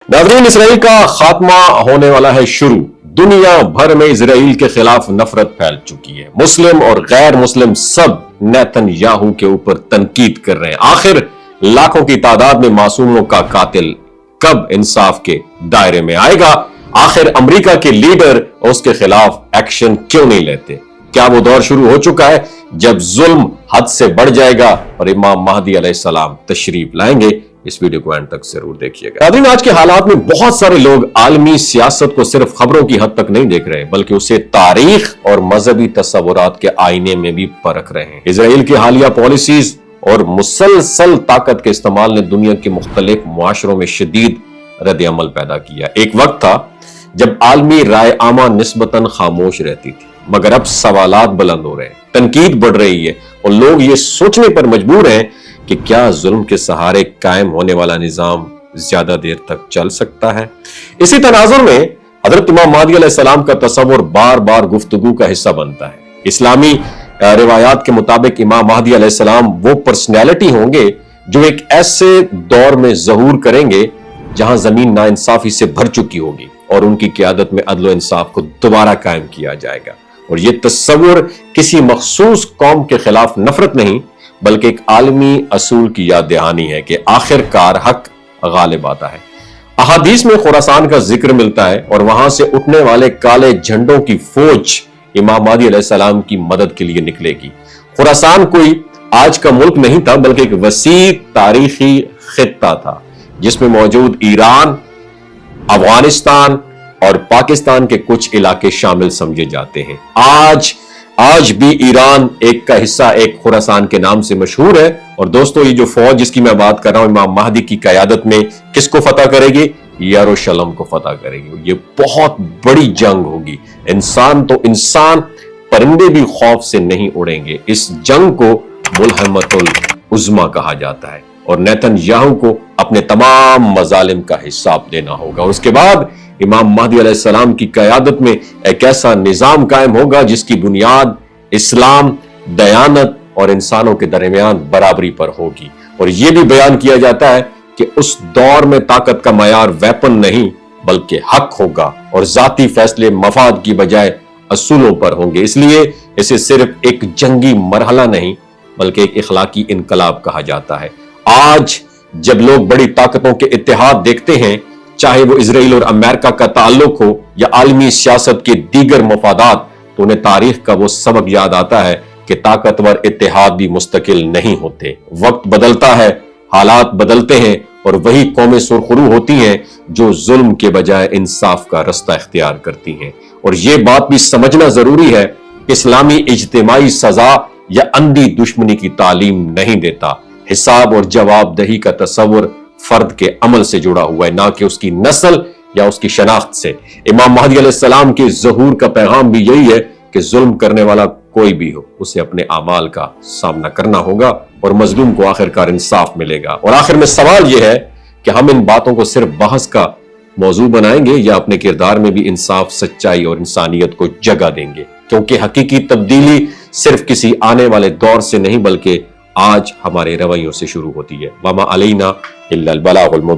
नाज़रीन, इसराइल का खात्मा होने वाला है शुरू। दुनिया भर में इसराइल के खिलाफ नफरत फैल चुकी है। मुस्लिम और गैर मुस्लिम सब नेतन्याहू के ऊपर तनकीद कर रहे हैं। आखिर लाखों की तादाद में मासूमों का कातिल कब इंसाफ के दायरे में आएगा? आखिर अमेरिका के लीडर उसके खिलाफ एक्शन क्यों नहीं लेते? क्या वो दौर शुरू हो चुका है जब जुल्म हद से बढ़ जाएगा और इमाम महदी अलैहिस्सलाम तशरीफ लाएंगे? इस वीडियो को एंड तक जरूर देखिएगा। नाज़रीन, आज के हालात में बहुत सारे लोग आलमी सियासत को सिर्फ खबरों की हद तक नहीं देख रहे, बल्कि उसे तारीख और मजहबी तस्वुरात के आईने में भी परख रहे हैं। इसराइल की हालिया पॉलिसीज और मुसलसल ताकत के इस्तेमाल ने दुनिया के मुख्तलिफ मुआशरों में शदीद रद्द अमल पैदा किया। एक वक्त था जब आलमी राय आमा निस्बतन खामोश रहती थी, मगर अब सवालात बुलंद हो रहे हैं, तनकीद बढ़ रही है और लोग ये सोचने पर मजबूर हैं कि क्या जुल्म के सहारे कायम होने वाला निजाम ज्यादा देर तक चल सकता है? इसी तनाजुर में हजरत इमाम महदी अलैहिस्सलाम का तस्वुर बार बार गुफ्तगू का हिस्सा बनता है। इस्लामी रिवायात के मुताबिक इमाम महदी अलैहिस्सलाम वो पर्सनैलिटी होंगे जो एक ऐसे दौर में ज़हूर करेंगे जहां जमीन नाइंसाफी से भर चुकी होगी और उनकी क़यादत में अदल इंसाफ को दोबारा कायम किया जाएगा। और ये तस्वुर किसी मखसूस कौम के खिलाफ नफरत नहीं, बल्कि एक आलमी असूल की याद दहानी है कि आखिरकार हक गालिब आता है। अहादीस में खुरासान का जिक्र मिलता है और वहां से उठने वाले काले झंडों की फौज इमाम महदी अलैहिस्सलाम की मदद के लिए निकलेगी। खुरासान कोई आज का मुल्क नहीं था, बल्कि एक वसी तारीखी खित्ता था जिसमें मौजूद ईरान, अफगानिस्तान और पाकिस्तान के कुछ इलाके शामिल समझे जाते हैं। आज भी ईरान एक का हिस्सा एक खुरासान के नाम से मशहूर है। और दोस्तों, ये जो फौज जिसकी मैं बात कर रहा हूं इमाम महदी की क़यादत में किसको फतह करेगी? यरूशलेम को फतह करेगी। ये बहुत बड़ी जंग होगी। इंसान तो इंसान, परिंदे भी खौफ से नहीं उड़ेंगे। इस जंग को मुल्हमतुल उज़्मा कहा जाता है और नेतन्याहू को अपने तमाम मजालिम का हिसाब देना होगा। और उसके बाद इमाम महदी अलैहिस्सलाम की क़यादत में एक ऐसा निजाम कायम होगा जिसकी बुनियाद इस्लाम, दयानत और इंसानों के दरमियान बराबरी पर होगी। और यह भी बयान किया जाता है कि उस दौर में ताकत का मयार वेपन नहीं, बल्कि हक होगा और जाती फैसले मफाद की बजाय असूलों पर होंगे। इसलिए इसे सिर्फ एक जंगी मरहला नहीं, बल्कि एक इखलाकी इनकलाब कहा जाता है। आज जब लोग बड़ी ताकतों के इत्तेहाद देखते हैं, चाहे वो इसराइल और अमेरिका का ताल्लुक हो या आलमी सियासत के दीगर मफादात, तो उन्हें तारीख का वो सबक याद आता है कि ताकतवर इत्तेहाद भी मुस्तकिल नहीं होते। वक्त बदलता है, हालात बदलते हैं और वही कौमें सुरखरू होती हैं जो जुल्म के बजाय इंसाफ का रास्ता इख्तियार करती हैं। और ये बात भी समझना जरूरी है कि इस्लामी इज्तिमाई सजा या अंधी दुश्मनी की तालीम नहीं देता। हिसाब और जवाबदही का तस्वुर फर्द के अमल से जुड़ा हुआ है, ना कि उसकी नस्ल या उसकी शनाख्त से। इमाम महदी अलैहिस्सलाम के ज़हूर का पैगाम भी यही है कि जुल्म करने वाला कोई भी हो, उसे अपने अमाल का सामना करना होगा और मजलूम को आखिरकार इंसाफ मिलेगा। और आखिर में सवाल यह है कि हम इन बातों को सिर्फ बहस का मौजू बनाएंगे या अपने किरदार में भी इंसाफ, सच्चाई और इंसानियत को जगह देंगे? क्योंकि हकीकी तब्दीली सिर्फ किसी आने वाले दौर से नहीं, बल्कि आज हमारे रवैयों से शुरू होती है। वमा अलैना इल्लल बलागुल मुबीन।